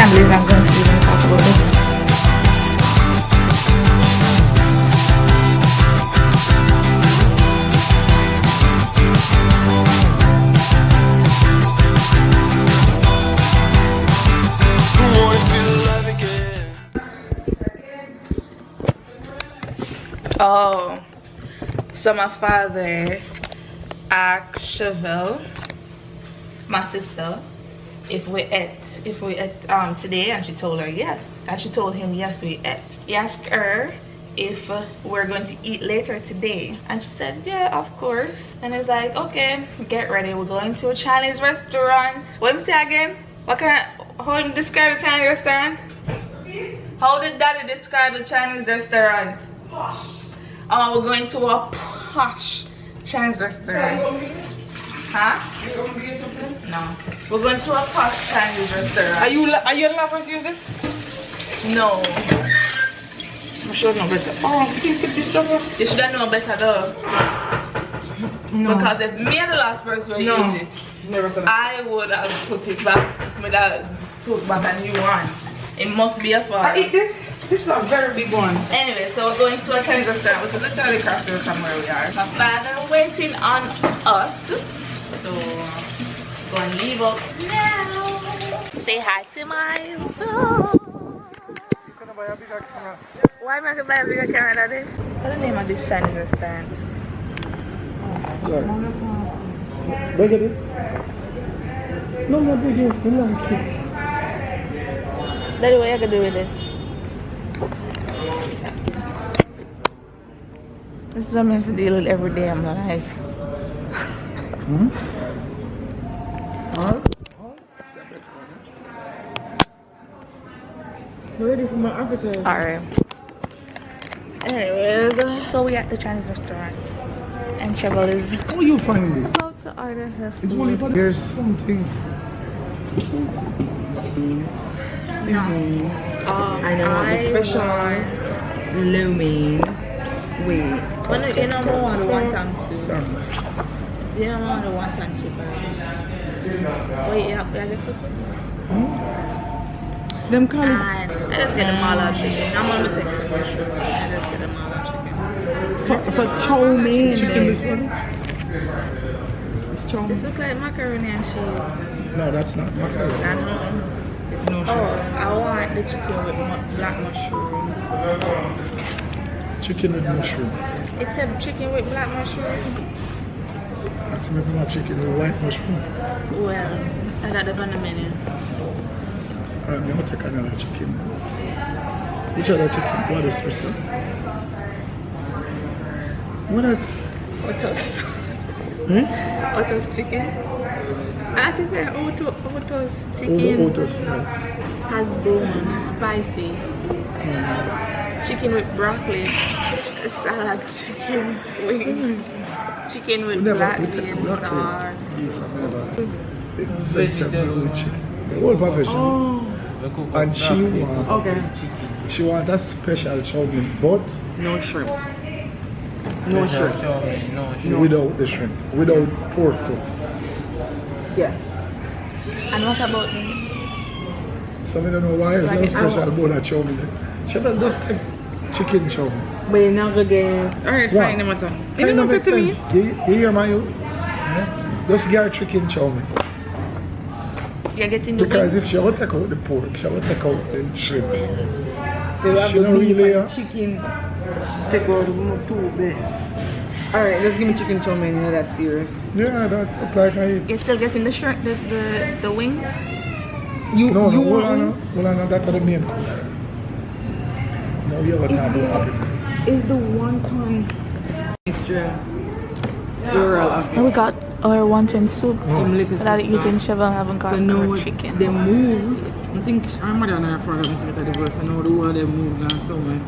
can't believe I'm going to even talk about this. Oh, so my father asked Chevelle, my sister, if we ate today, and she told her yes, and she told him yes, we ate. He asked her if we're going to eat later today, and she said yeah, of course. And he's like, okay, get ready, we're going to a Chinese restaurant. What did he say again? How did he describe the Chinese restaurant? How did daddy describe the Chinese restaurant? Posh. Oh, we're going to a posh Chinese restaurant. Huh? No. We're going to a posh Chinese restaurant. Are you allowed to use this? No. I should know better. Oh, you put this stuff up. You should have known better though. No. Because if me and the last person will use it, never said I would have put it back without put back a new one. It must be a fault. I eat this. This is a very big one. Anyway, so we're going to a Chinese restaurant, which is literally across the road from where we are. My father waiting on us. So, go and leave up now. Say hi to my vlog. You're gonna buy a bigger camera. Why am I gonna buy a bigger camera, Daddy? What's the name of this Chinese restaurant? Look at this. No, not big. Daddy, what are you gonna do with it? This is something to deal with every day of my life. Ready for my appetite. Alright. Anyways, so we at the Chinese restaurant. And Chevelle is How you find this? about to order her It's food. only for there's something. No. I know what the special lo mein with Well, you know more on the wonton soup. Sorry. You know more on the wonton soup. Wait, yeah, I get soup. them call it And I just get the mala chicken. I'm gonna take some mushroom. I just get the mala chicken. so chow mein. Chicken this one? It's chow This mein. looks like macaroni and cheese. No, that's not macaroni. I know. No Oh, sure. I want the chicken with black mushroom. Chicken with mushroom. It's a chicken with black mushroom. That's maybe not chicken with white mushroom. Well, I got it on the menu. I'm going to take another chicken. Which other chicken? What is this? What is Otos. Hmm? Otos chicken. I think that Otos chicken Otos. Yeah. has bone, spicy. Chicken with broccoli. Salad chicken wings. Chicken with black bean sauce. It's vegetable with chicken. The whole profession. And she want a special chow mein, but No shrimp. No shrimp. without the shrimp, without pork too. Yeah. And what about So I don't know why it's Like not an special hour. about that chow mein. She just take chicken chow mein. But you're not gonna get. Alright, Yeah. fine, no matter. You Kind don't of matter make to me. sense. You hear my you? Just get her chicken chow mein. you're getting the Because wings? if she will take out the pork, she will take out the shrimp. They have She the don't beef really, and chicken. Take out the two best. Alright, just give me chicken chow mein, you know that's serious. Yeah, that look like I. You're still getting the shrimp, the wings? You No, you hold want on, that's the main course. Now you have a table appetizer. is the wonton extra rural And we office. got our wonton soup. Some little But I sister. eating Chevelle haven't got So now our chicken. they move. I think our mother and her father went to get a divorce, and now the one they moved on somewhere.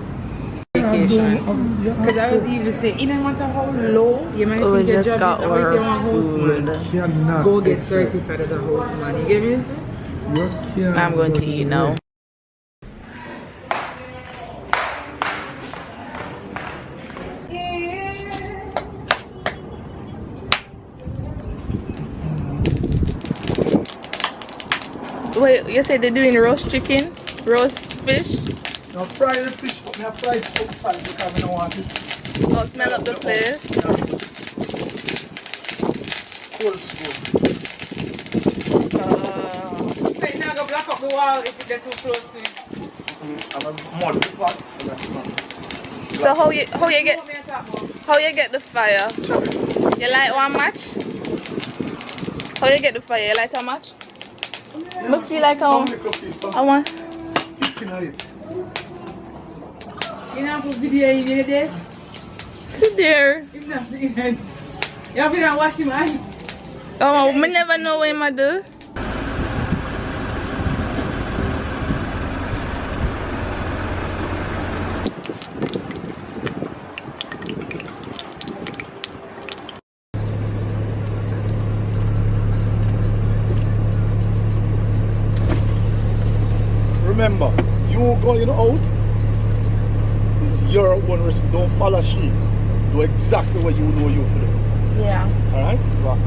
Vacation. Because I was even saying, it doesn't matter how low you might We think your just job got is, or if our you're a houseman, Cannot go get accept. certified as a houseman. You get me? Sir? You can't I'm going go to eat now. Wait, you said they're doing roast chicken? Roast fish? Now fry the fish, but I fry it outside because I don't want it. Oh, smell up the place. Cold smoke. So you're not going to block up the wall if you get too close to it. I'm a mud pot, so that's not. So how you get the fire? You light one match? How you get the fire? You light a match? I feel like I want sticking on it. You know, put video in there? sit there. If not, you have been washing my hands. Oh, I never know what I do. Remember, you going out is your own risk. Don't follow she. Do exactly what you know you feel. Yeah. Alright? Wow.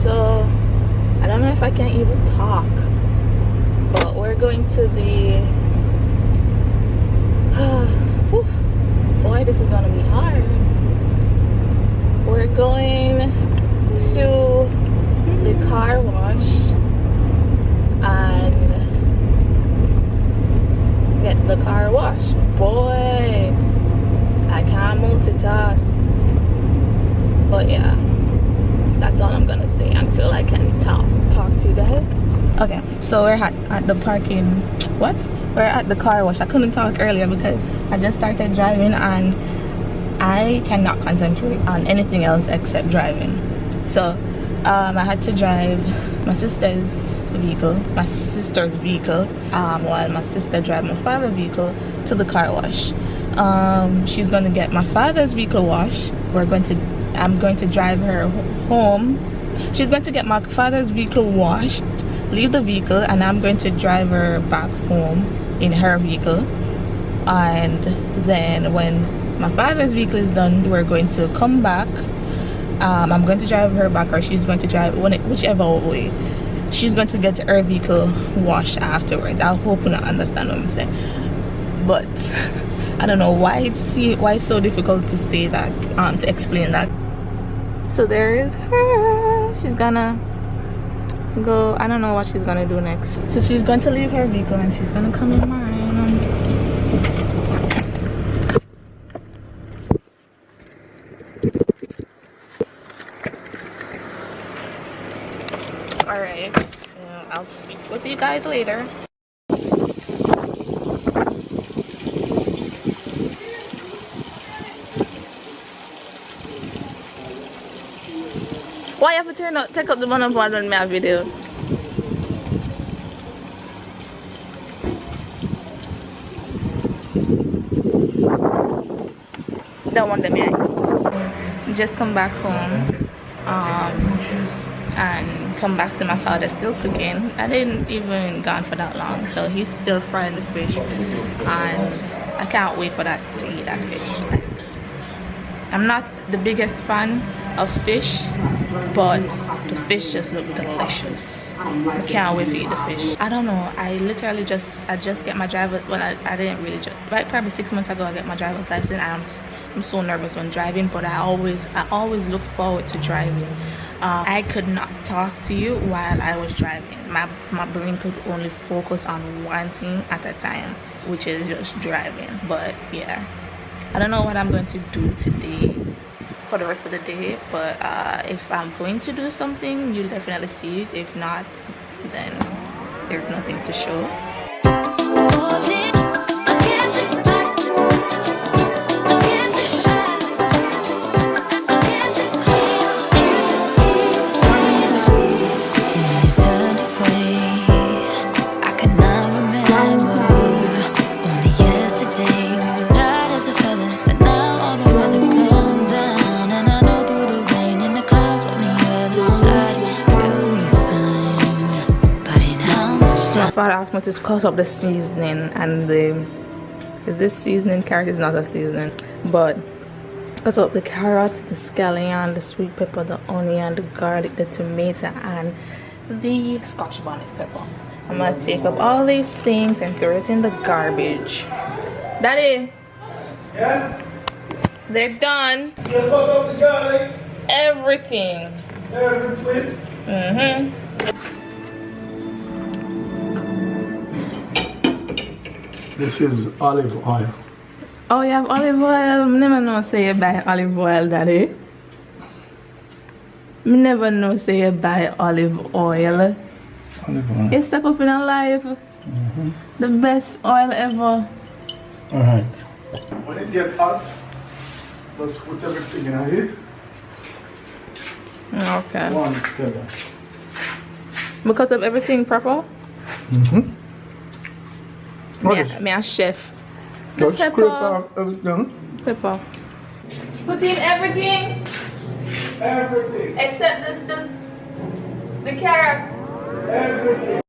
So, I don't know if I can even talk, but we're going to the... Boy, this is gonna be hard. We're going to the car wash and get the car wash. Boy, I can't multitask. But yeah, that's all I'm gonna say until I can talk to you guys. Okay, so we're at the parking. What? We're at the car wash. I couldn't talk earlier because I just started driving and I cannot concentrate on anything else except driving. So I had to drive my sister's vehicle, while my sister drive my father's vehicle to the car wash. She's gonna get my father's vehicle washed. I'm going to drive her home. She's going to get my father's vehicle washed, leave the vehicle, and I'm going to drive her back home in her vehicle. And then when my father's vehicle is done, we're going to come back. I'm going to drive her back, or she's going to drive whichever way. She's going to get her vehicle washed afterwards. I hope you understand what I'm saying. But I don't know why it's so difficult to say that, to explain that. So there is her. She's gonna go. I don't know what she's gonna do next. So she's going to leave her vehicle and she's gonna come in mine. Alright, I'll speak with you guys later. Why you have to take up the bottom part on my video? Don't want them yet. Just come back home and come back to my father still cooking. I didn't even gone for that long, so he's still frying the fish and I can't wait for that to eat that fish. I'm not the biggest fan of fish, but the fish just look delicious. I can't wait to eat the fish. I don't know, I just get my driver, well I didn't really just, right, probably 6 months ago I got my driver's license and I'm so nervous when driving, but I always look forward to driving. I could not talk to you while I was driving. My brain could only focus on one thing at a time, which is just driving. But yeah, I don't know what I'm going to do today for the rest of the day, but if I'm going to do something, you'll definitely see it. If not, then there's nothing to show. My father asked me to cut up the seasoning, and this seasoning? Carrot is not a seasoning, but cut up the carrot, the scallion, the sweet pepper, the onion, the garlic, the tomato, and the Scotch bonnet pepper. I'm gonna take up all these things and throw it in the garbage. Daddy. Yes? They're done. You cut up the garlic? Everything. Every twist? Mm-hmm. This is olive oil. Oh, you have olive oil? I never know say you buy olive oil, Daddy. Me never know say you buy olive oil. Olive oil. You step up in a life. The best oil ever. Alright. When it gets hot, let's put everything in a heat. Okay. One together. We cut up everything proper? Me a chef. Just Pepper. scrape out everything. Pepper. Put in everything Everything. except the carrot. Everything.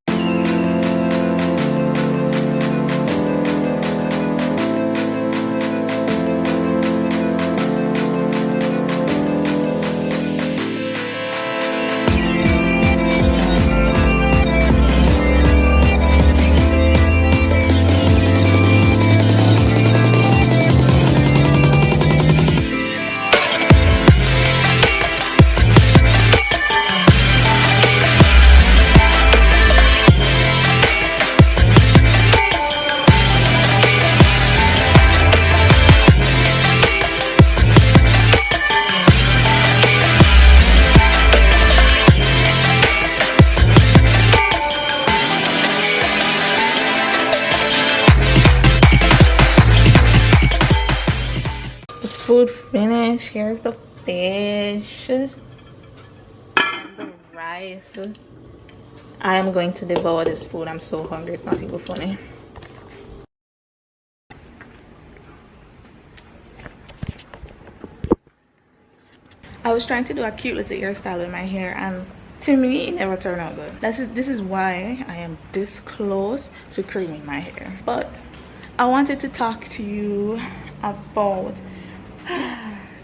Food finished. Here's the fish and the rice. I am going to devour this food. I'm so hungry, it's not even funny. I was trying to do a cute little hairstyle with my hair, and to me it never turned out good. This is why I am this close to creaming my hair. But I wanted to talk to you about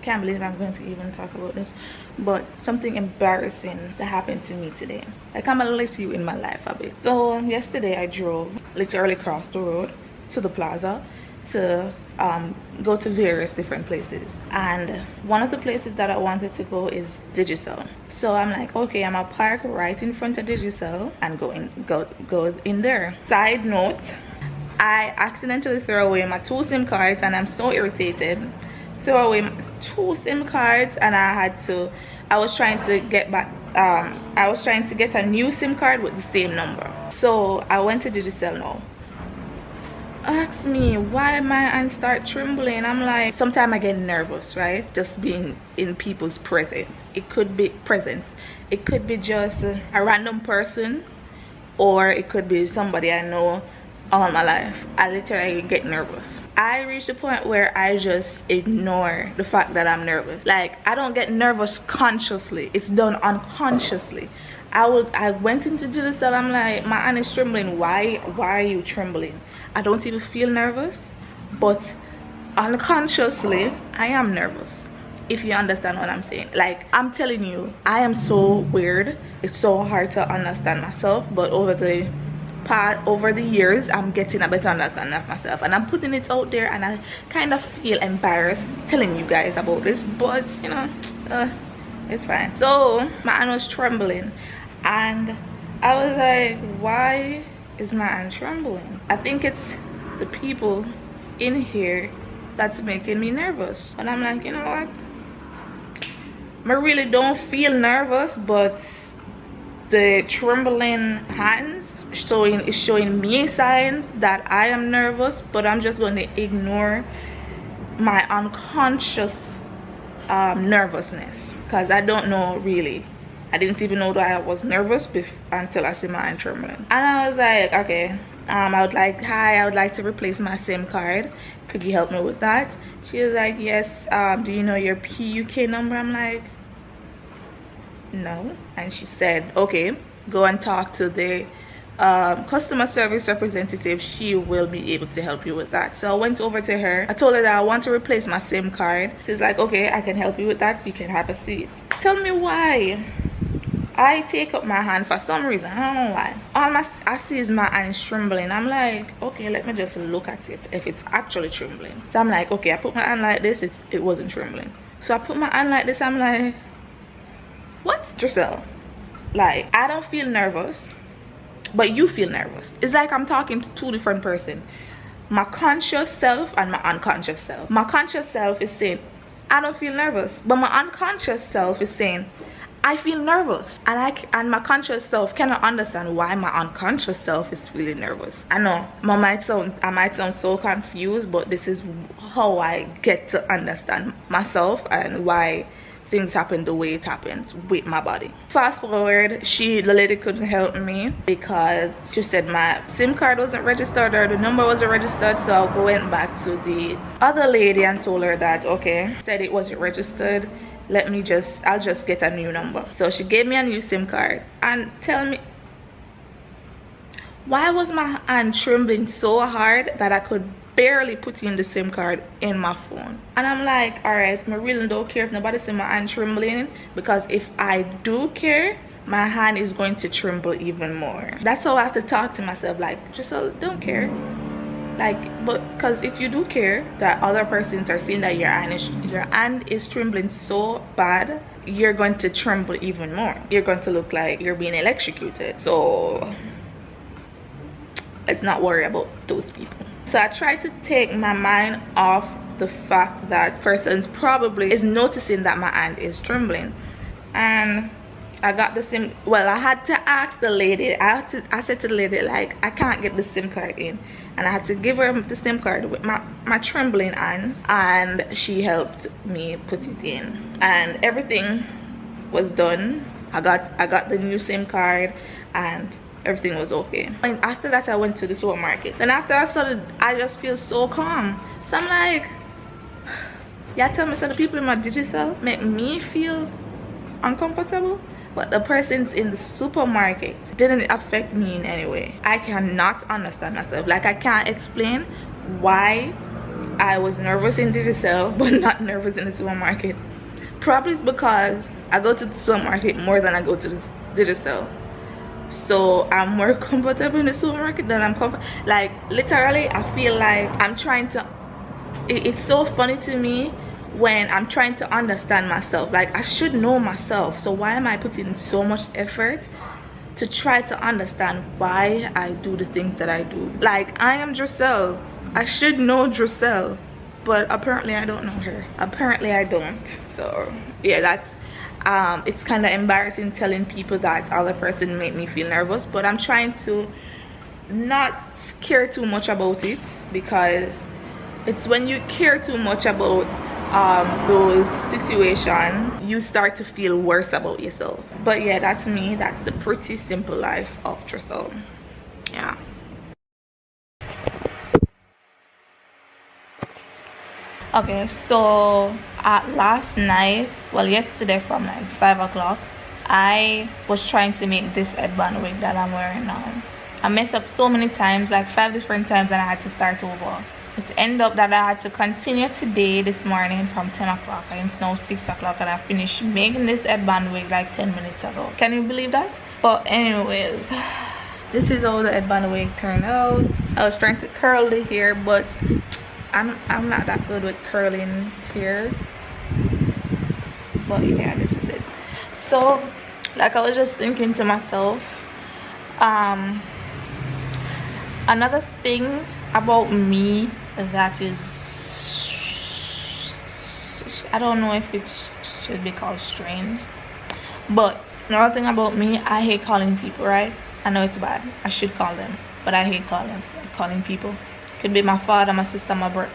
can't believe I'm going to even talk about this, but something embarrassing that happened to me today. Like, I'm gonna let you in my life a bit. So yesterday I drove literally across the road to the plaza to go to various different places, and one of the places that I wanted to go is Driselle. So I'm like, okay, I'm gonna park right in front of Driselle and go in there. Side note, I accidentally threw away my 2 SIM cards, and I'm so irritated. Threw away my 2 SIM cards, and I was trying to get back I was trying to get a new SIM card with the same number. So I went to Driselle now. Ask me why my hand start trembling. I'm like, sometimes I get nervous, right? Just being in people's presence. It could be it could be just a random person, or it could be somebody I know all my life. I literally get nervous. I reached the point where I just ignore the fact that I'm nervous. Like, I don't get nervous consciously, it's done unconsciously. I went into Driselle, I'm like, my hand is trembling. Why are you trembling? I don't even feel nervous, but unconsciously I am nervous, if you understand what I'm saying. Like, I'm telling you, I am so weird. It's so hard to understand myself, but over the years I'm getting a better understanding of myself, and I'm putting it out there, and I kind of feel embarrassed telling you guys about this, but you know, it's fine. So my hand was trembling, and I was like, why is my hand trembling? I think it's the people in here that's making me nervous. And I'm like, you know what, I really don't feel nervous, but the trembling hands is showing me signs that I am nervous, but I'm just going to ignore my unconscious nervousness, because I don't know really. I didn't even know that I was nervous until I see my hand trembling. And I was like, okay, I would like to replace my SIM card. Could you help me with that? She was like, yes. Do you know your PUK number? I'm like, no. And she said, okay, go and talk to the customer service representative. She will be able to help you with that. So I went over to her. I told her that I want to replace my SIM card. She's like, okay, I can help you with that. You can have a seat. Tell me why I take up my hand for some reason. I don't know why. I see is my hand trembling. I'm like, okay, let me just look at it if it's actually trembling. So I'm like, okay, I put my hand like this, it wasn't trembling. So I put my hand like this, I'm like, what, Driselle? Like, I don't feel nervous, but you feel nervous. It's like I'm talking to two different persons. My conscious self and my unconscious self. My conscious self is saying, I don't feel nervous. But my unconscious self is saying, I feel nervous. And my conscious self cannot understand why my unconscious self is feeling nervous. I know, I might sound so confused, but this is how I get to understand myself and why things happen the way it happened with my body. Fast forward, the lady couldn't help me because she said my SIM card wasn't registered or the number wasn't registered. So I went back to the other lady and told her that, okay, said it wasn't registered, I'll just get a new number. So she gave me a new SIM card. And tell me, why was my hand trembling so hard that I could barely put in the SIM card in my phone? And I'm like, all right, I really don't care if nobody see my hand trembling, because if I do care, my hand is going to tremble even more. That's how I have to talk to myself, like, just don't care. Like, but because if you do care that other persons are seeing that your hand is trembling so bad, you're going to tremble even more. You're going to look like you're being electrocuted. So let's not worry about those people. So I try to take my mind off the fact that persons probably is noticing that my hand is trembling. And I got the SIM, well, I had to ask the lady, I said to the lady, like, I can't get the SIM card in. And I had to give her the SIM card with my trembling hands, and she helped me put it in. And everything was done. I got the new SIM card and everything was okay. And after that, I went to the supermarket. Then after I started, I just feel so calm. So I'm like, yeah, tell me, so the people in my Driselle make me feel uncomfortable, but the persons in the supermarket didn't affect me in any way. I cannot understand myself. Like, I can't explain why I was nervous in Driselle but not nervous in the supermarket. Probably it's because I go to the supermarket more than I go to the Driselle. So I'm more comfortable in the supermarket than I'm comfortable. Like, literally, I feel like I'm trying to, it's so funny to me when I'm trying to understand myself. Like, I should know myself, so why am I putting so much effort to try to understand why I do the things that I do? Like, I am Driselle, I should know Driselle, but apparently I don't know her. Apparently I don't. So yeah, that's it's kind of embarrassing telling people that other person made me feel nervous, but I'm trying to not care too much about it, because it's when you care too much about those situations, you start to feel worse about yourself. But yeah, that's me. That's the pretty simple life of Driselle. Yeah. Okay, so last night, well, yesterday from like 5 o'clock, I was trying to make this headband wig that I'm wearing now. I messed up so many times, like 5 different times, and I had to start over. It ended up that I had to continue today, this morning, from 10 o'clock, and it's now 6 o'clock, and I finished making this headband wig like 10 minutes ago. Can you believe that? But anyways, this is how the headband wig turned out. I was trying to curl the hair, but I'm not that good with curling hair. But yeah, this is it. So, like, I was just thinking to myself, another thing about me that is, I don't know if it should be called strange, but another thing about me, I hate calling people, right? I know it's bad, I should call them, but I hate calling people. It could be my father, my sister, my brother.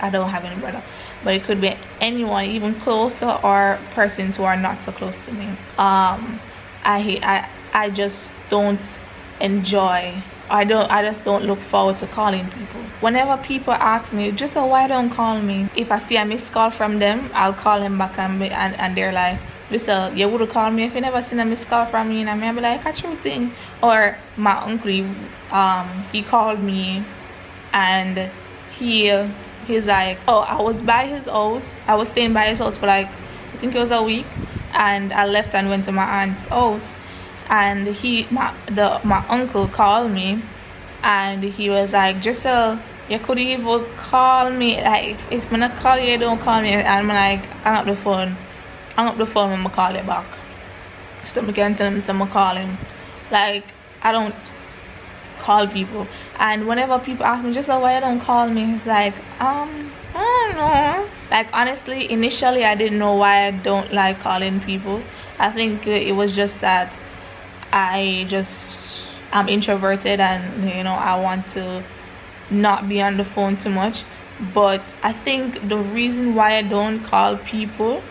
I don't have any brother, but it could be anyone, even closer, or persons who are not so close to me. I just don't enjoy, I just don't look forward to calling people. Whenever people ask me, just why don't call me? If I see a missed call from them, I'll call them back, and they're like, Driselle, you would have called me if you never seen a missed call from me. And I'll be like, a true thing. Or my uncle, he called me, and he's like, oh, I was by his house, I was staying by his house for like, I think it was a week, and I left and went to my aunt's house, and my uncle called me, and he was like, Driselle, you could even call me, like if I'm not call you, don't call me. And I'm like, hang up the phone and I'ma call you back. So I can tell him I'm call him. Like, I don't call people, and whenever people ask me, just like, why you don't call me, it's like, I don't know. Like, honestly, initially I didn't know why I don't like calling people. I think it was just that I'm introverted, and you know, I want to not be on the phone too much. But I think the reason why I don't call people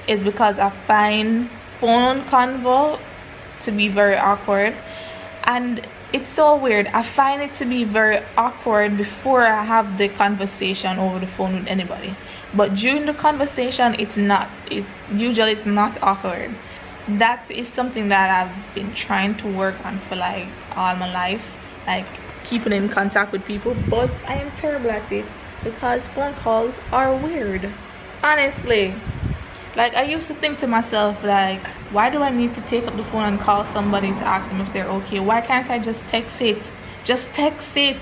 is because I find phone convo to be very awkward, and it's so weird. I find it to be very awkward before I have the conversation over the phone with anybody, but during the conversation it's not. Usually it's not awkward. That is something that I've been trying to work on for like all my life, like keeping in contact with people, but I am terrible at it because phone calls are weird, honestly. Like, I used to think to myself, like, why do I need to take up the phone and call somebody to ask them if they're okay? Why can't I just text it? Just text it.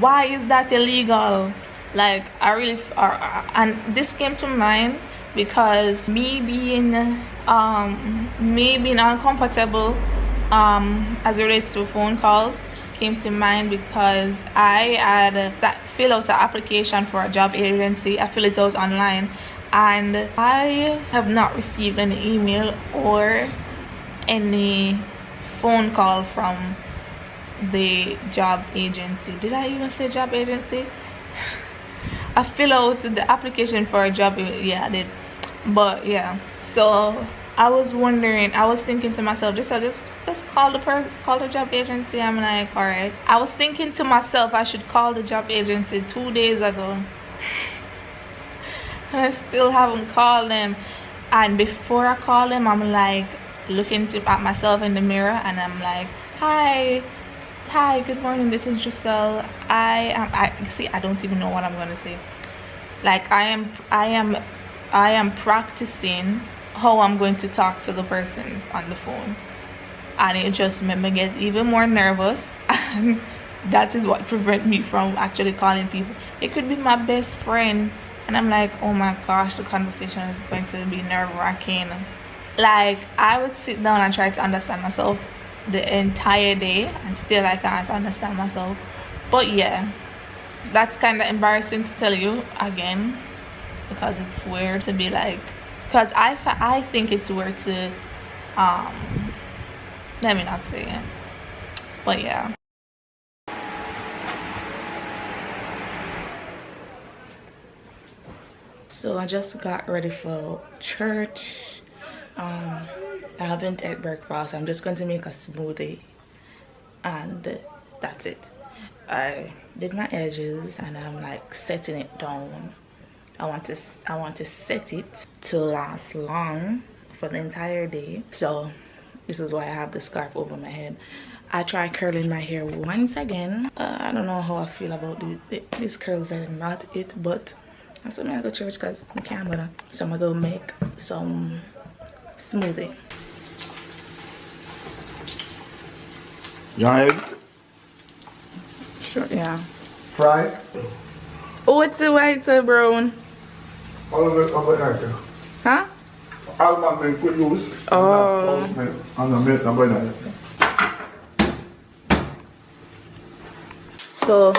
Why is that illegal? Like, and this came to mind because me being uncomfortable as it relates to phone calls came to mind because I had fill out an application for a job agency. I fill it out online, and I have not received any email or any phone call from the job agency. Did I even say job agency? I fill out the application for a job. Yeah, I did. But yeah, so I was wondering, I was thinking to myself, just call the job agency. I'm like, all right. I was thinking to myself, I should call the job agency 2 days ago. I still haven't called them, and before I call them, I'm like looking at myself in the mirror, and I'm like, hi, good morning, this is Driselle. I don't even know what I'm gonna say. Like, I am practicing how I'm going to talk to the persons on the phone, and it just made me get even more nervous, and that is what prevents me from actually calling people. It could be my best friend, and I'm like, oh my gosh, the conversation is going to be nerve-wracking. Like, I would sit down and try to understand myself the entire day, and still I can't understand myself. But yeah, that's kind of embarrassing to tell you again, because it's weird to be like, because I think it's weird to let me not say it, but yeah. So I just got ready for church. I haven't ate breakfast. I'm just going to make a smoothie, and that's it. I did my edges, and I'm like setting it down. I want to set it to last long for the entire day. So this is why I have the scarf over my head. I tried curling my hair once again. I don't know how I feel about these curls are not it, but I'm still gonna go to church because I can't bother. So I'm gonna go make some smoothie. Your egg? Sure, yeah. Fry? Oh, it's a white or brown? All of it over there. Huh? Almond milk we use. Oh. And the milk and banana. So,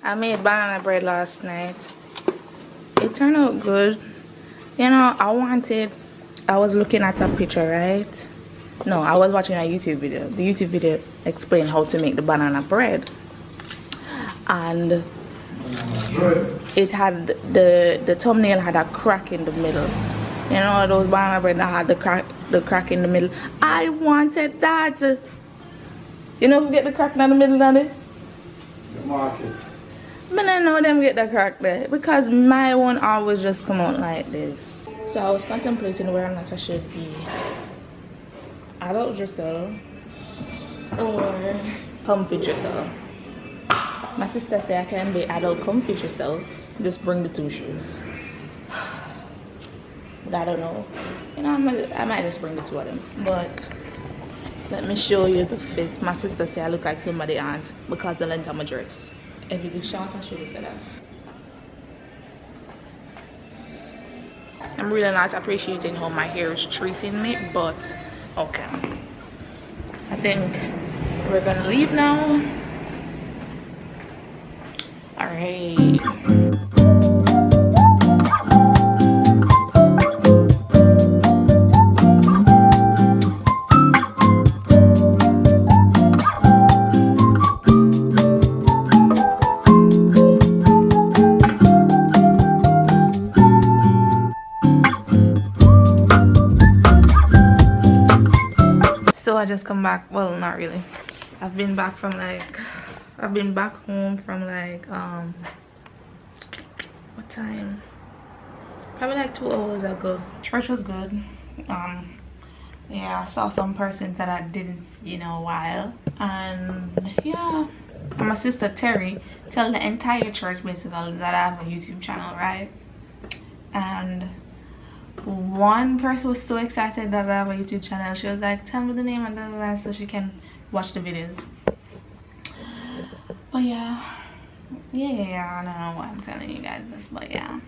I made banana bread last night. It turned out good. You know, I was looking at a picture, right? No, I was watching a YouTube video. The YouTube video explained how to make the banana bread. And it had, the thumbnail had a crack in the middle. You know, those banana bread that had the crack in the middle. I wanted that. You know who get the crack in the middle, Daddy? The market. But I know them get the crack there, because my one always just come out like this. So I was contemplating whether or not I should be adult Driselle or comfy Driselle. My sister said I can be adult comfy Driselle, just bring the two shoes. but I don't know. You know, I might just bring the two of them. But let me show you the fit. My sister said I look like somebody aunt because the length of my dress. If you do short, I should have said that. I'm really not appreciating how my hair is treating me, but okay. I think we're gonna leave now. Alright. So I just come back, well, not really. I've been back home from like what time? Probably like 2 hours ago. Church was good. Yeah, I saw some persons that I didn't see in a while, and yeah, and my sister Terry tell the entire church basically that I have a YouTube channel, right? And one person was so excited that I have a YouTube channel. She was like, tell me the name and that so she can watch the videos. But yeah, I don't know why I'm telling you guys this, but yeah.